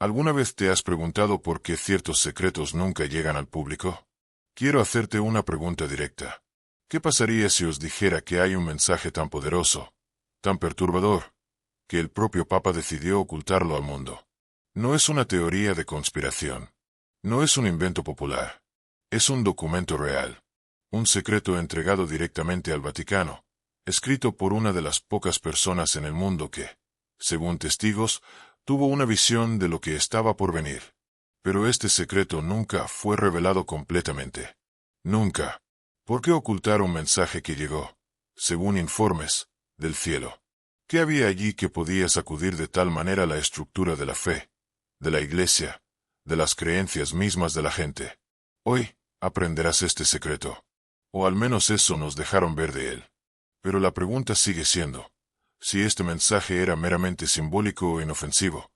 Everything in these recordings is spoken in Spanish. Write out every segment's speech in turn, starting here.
¿Alguna vez te has preguntado por qué ciertos secretos nunca llegan al público? Quiero hacerte una pregunta directa. ¿Qué pasaría si os dijera que hay un mensaje tan poderoso, tan perturbador, que el propio Papa decidió ocultarlo al mundo? No es una teoría de conspiración. No es un invento popular. Es un documento real. Un secreto entregado directamente al Vaticano, escrito por una de las pocas personas en el mundo que, según testigos, tuvo una visión de lo que estaba por venir. Pero este secreto nunca fue revelado completamente. Nunca. ¿Por qué ocultar un mensaje que llegó, según informes, del cielo? ¿Qué había allí que podía sacudir de tal manera la estructura de la fe, de la Iglesia, de las creencias mismas de la gente? Hoy, aprenderás este secreto. O al menos eso nos dejaron ver de él. Pero la pregunta sigue siendo, si este mensaje era meramente simbólico o inofensivo,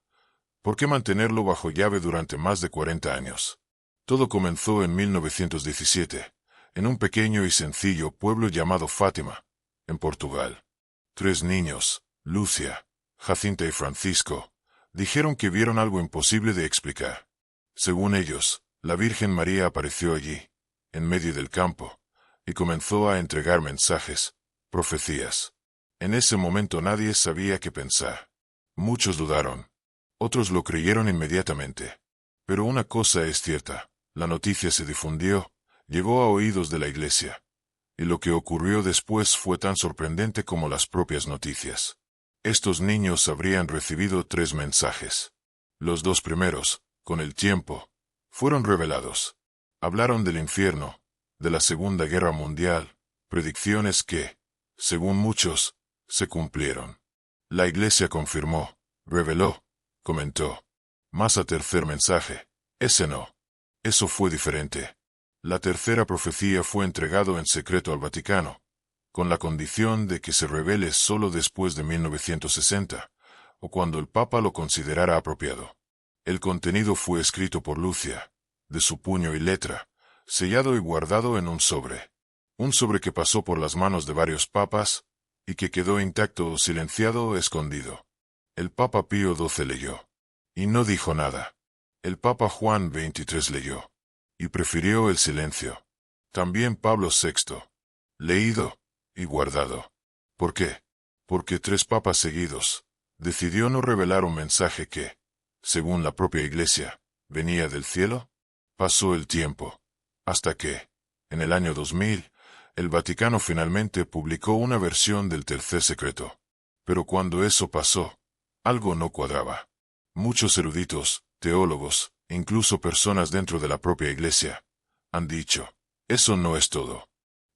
¿por qué mantenerlo bajo llave durante más de 40 años? Todo comenzó en 1917, en un pequeño y sencillo pueblo llamado Fátima, en Portugal. 3 niños, Lucia, Jacinta y Francisco, dijeron que vieron algo imposible de explicar. Según ellos, la Virgen María apareció allí, en medio del campo, y comenzó a entregar mensajes, profecías. En ese momento nadie sabía qué pensar. Muchos dudaron. Otros lo creyeron inmediatamente. Pero una cosa es cierta, la noticia se difundió, llegó a oídos de la Iglesia. Y lo que ocurrió después fue tan sorprendente como las propias noticias. Estos niños habrían recibido 3 mensajes. Los 2 primeros, con el tiempo, fueron revelados. Hablaron del infierno, de la Segunda Guerra Mundial, predicciones que, según muchos, se cumplieron. La Iglesia confirmó, reveló, comentó. Mas a tercer mensaje, ese no. Eso fue diferente. La tercera profecía fue entregado en secreto al Vaticano, con la condición de que se revele solo después de 1960, o cuando el Papa lo considerara apropiado. El contenido fue escrito por Lucia, de su puño y letra, sellado y guardado en un sobre que pasó por las manos de varios papas, y que quedó intacto, silenciado o escondido. El Papa Pío XII leyó, y no dijo nada. El Papa Juan XXIII leyó, y prefirió el silencio. También Pablo VI, leído y guardado. ¿Por qué? Porque 3 papas seguidos, decidió no revelar un mensaje que, según la propia Iglesia, venía del cielo. Pasó el tiempo, hasta que, en el año 2000, el Vaticano finalmente publicó una versión del tercer secreto. Pero cuando eso pasó, algo no cuadraba. Muchos eruditos, teólogos, incluso personas dentro de la propia Iglesia, han dicho, eso no es todo.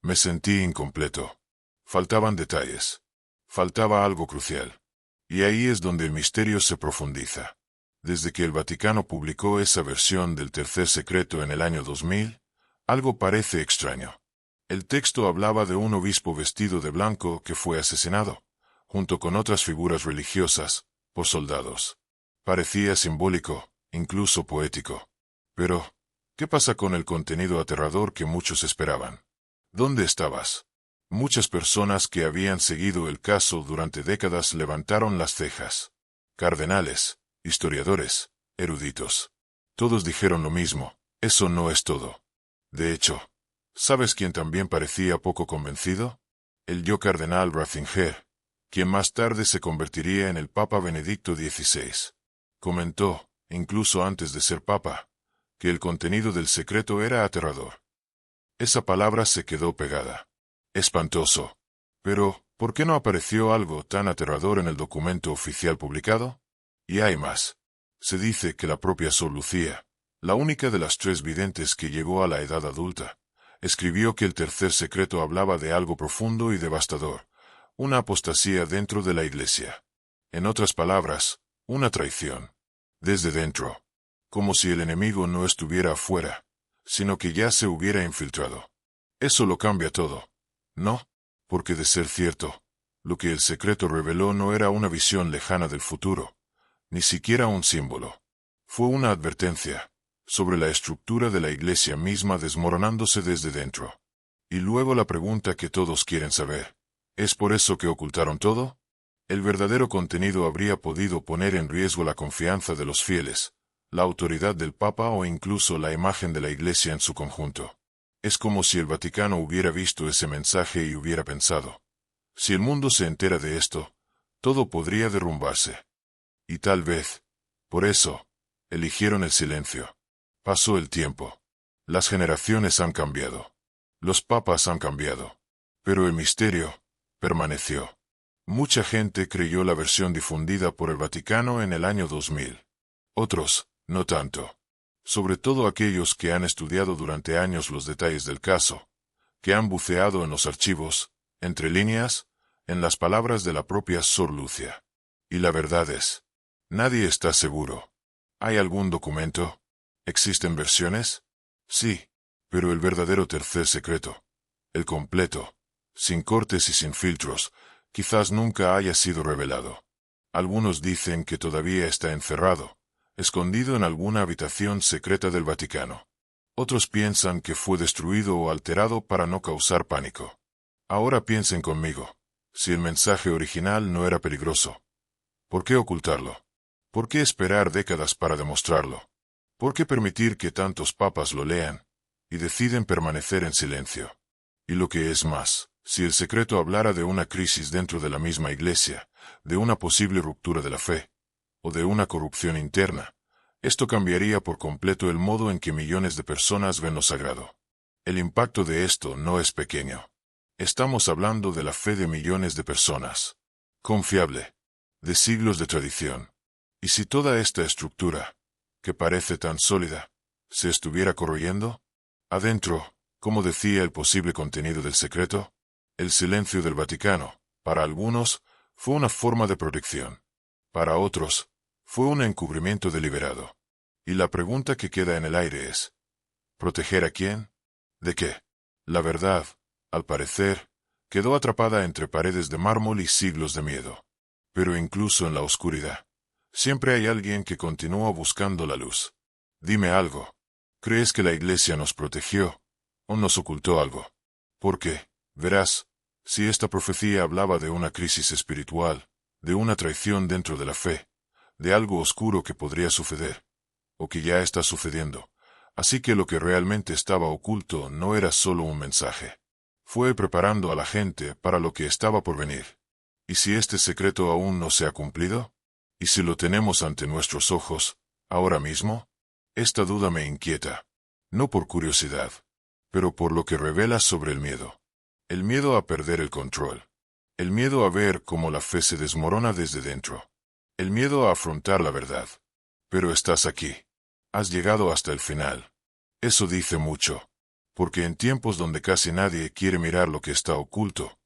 Me sentí incompleto. Faltaban detalles. Faltaba algo crucial. Y ahí es donde el misterio se profundiza. Desde que el Vaticano publicó esa versión del tercer secreto en el año 2000, algo parece extraño. El texto hablaba de un obispo vestido de blanco que fue asesinado, junto con otras figuras religiosas, por soldados. Parecía simbólico, incluso poético. Pero, ¿qué pasa con el contenido aterrador que muchos esperaban? ¿Dónde estabas? Muchas personas que habían seguido el caso durante décadas levantaron las cejas. Cardenales, historiadores, eruditos. Todos dijeron lo mismo, eso no es todo. De hecho, ¿sabes quién también parecía poco convencido? El yo cardenal Ratzinger, quien más tarde se convertiría en el Papa Benedicto XVI. Comentó, incluso antes de ser Papa, que el contenido del secreto era aterrador. Esa palabra se quedó pegada. Espantoso. Pero, ¿por qué no apareció algo tan aterrador en el documento oficial publicado? Y hay más. Se dice que la propia Sor Lucía, la única de las 3 videntes que llegó a la edad adulta, escribió que el tercer secreto hablaba de algo profundo y devastador, una apostasía dentro de la Iglesia. En otras palabras, una traición. Desde dentro. Como si el enemigo no estuviera afuera, sino que ya se hubiera infiltrado. Eso lo cambia todo. ¿No? Porque de ser cierto, lo que el secreto reveló no era una visión lejana del futuro, ni siquiera un símbolo. Fue una advertencia sobre la estructura de la Iglesia misma desmoronándose desde dentro. Y luego la pregunta que todos quieren saber, ¿es por eso que ocultaron todo? El verdadero contenido habría podido poner en riesgo la confianza de los fieles, la autoridad del Papa o incluso la imagen de la Iglesia en su conjunto. Es como si el Vaticano hubiera visto ese mensaje y hubiera pensado: si el mundo se entera de esto, todo podría derrumbarse. Y tal vez, por eso, eligieron el silencio. Pasó el tiempo. Las generaciones han cambiado. Los papas han cambiado. Pero el misterio permaneció. Mucha gente creyó la versión difundida por el Vaticano en el año 2000. Otros, no tanto. Sobre todo aquellos que han estudiado durante años los detalles del caso, que han buceado en los archivos, entre líneas, en las palabras de la propia Sor Lucia. Y la verdad es, nadie está seguro. ¿Hay algún documento? ¿Existen versiones? Sí, pero el verdadero tercer secreto, el completo, sin cortes y sin filtros, quizás nunca haya sido revelado. Algunos dicen que todavía está encerrado, escondido en alguna habitación secreta del Vaticano. Otros piensan que fue destruido o alterado para no causar pánico. Ahora piensen conmigo, si el mensaje original no era peligroso, ¿por qué ocultarlo? ¿Por qué esperar décadas para demostrarlo? ¿Por qué permitir que tantos papas lo lean y deciden permanecer en silencio? Y lo que es más, si el secreto hablara de una crisis dentro de la misma Iglesia, de una posible ruptura de la fe, o de una corrupción interna, esto cambiaría por completo el modo en que millones de personas ven lo sagrado. El impacto de esto no es pequeño. Estamos hablando de la fe de millones de personas. Confiable. De siglos de tradición. ¿Y si toda esta estructura, que parece tan sólida, se estuviera corroyendo? Adentro, como decía el posible contenido del secreto, el silencio del Vaticano, para algunos, fue una forma de protección. Para otros, fue un encubrimiento deliberado. Y la pregunta que queda en el aire es: ¿proteger a quién? ¿De qué? La verdad, al parecer, quedó atrapada entre paredes de mármol y siglos de miedo. Pero incluso en la oscuridad, siempre hay alguien que continúa buscando la luz. Dime algo. ¿Crees que la Iglesia nos protegió o nos ocultó algo? Porque, verás, si esta profecía hablaba de una crisis espiritual, de una traición dentro de la fe, de algo oscuro que podría suceder, o que ya está sucediendo, así que lo que realmente estaba oculto no era solo un mensaje. Fue preparando a la gente para lo que estaba por venir. ¿Y si este secreto aún no se ha cumplido? ¿Y si lo tenemos ante nuestros ojos, ahora mismo? Esta duda me inquieta, no por curiosidad, pero por lo que revela sobre el miedo. El miedo a perder el control. El miedo a ver cómo la fe se desmorona desde dentro. El miedo a afrontar la verdad. Pero estás aquí. Has llegado hasta el final. Eso dice mucho. Porque en tiempos donde casi nadie quiere mirar lo que está oculto,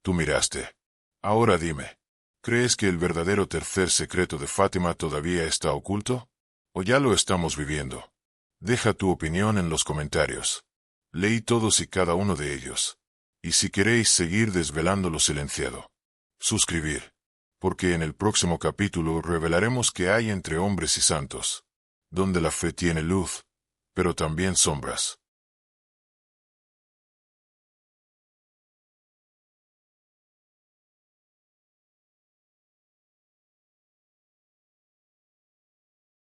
tú miraste. Ahora dime, ¿crees que el verdadero tercer secreto de Fátima todavía está oculto? ¿O ya lo estamos viviendo? Deja tu opinión en los comentarios. Leí todos y cada uno de ellos. Y si queréis seguir desvelando lo silenciado, suscribir. Porque en el próximo capítulo revelaremos qué hay entre hombres y santos, donde la fe tiene luz, pero también sombras.